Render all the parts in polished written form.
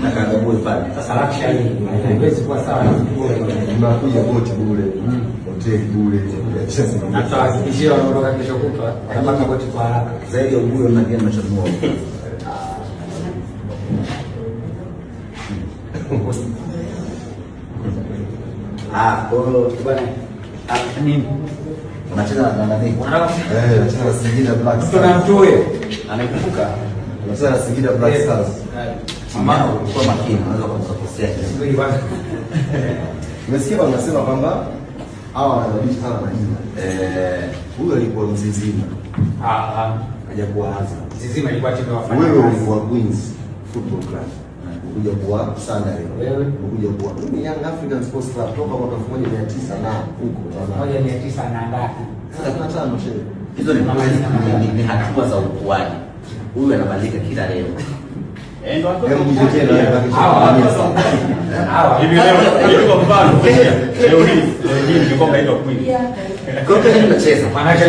na kagabue pale. Sasa luxury haiwezi kuwa sawa na football. Unakuja boti bure, hoteli bure, atahakikishia wanaondoka kesho kutwa wanapata boti kwa haraka. Zaidi ya ubuyo na game machanua. Bwana. Nini? Unacheza na nani? Unacheza na Singida Black Stars. Tuna mtu huyo. Anakumbuka. Unacheza na Singida Black Stars. Mama, kwa makini, unaweza kukosea. Ndio bwana. Nimesikia wanasema kwamba hawa wanabadilisha sana majina. Huyo alikuwa Mzizima. Hajakuwa Azam. Mzizima ilikuwa timu ya wafanya. Wewe ulikuwa Queens Football Club. Ukuja kuwa Sandari. Wewe ukuja kuwa Young African Sports Club toka mwaka 1900 na huko. 1900 na ngapi? 35 shehe. Hizo ni hatua za ukuaji. Huyu anabadilika kila leo. Ndio hapo. Hivi leo kwa mfano leo hii ni kwamba ito Queen. Kwa hiyo tunacheza. Maana yake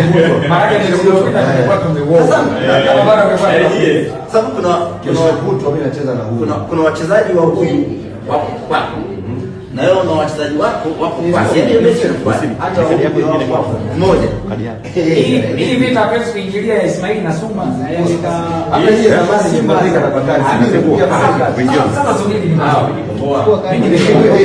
kwa tumeuoa. Kama bado ungefanya. Sababu kuna wachezaji wa huyu wako kwako. Na wewe una wachezaji wako kwa sisi mechi kwa hata wao mmoja. Hii vita hapaswi kuingilia ya Ismail na Suma. Hata yeye zamani Simba na Bandari sasa subiri ni mimi nimekuwa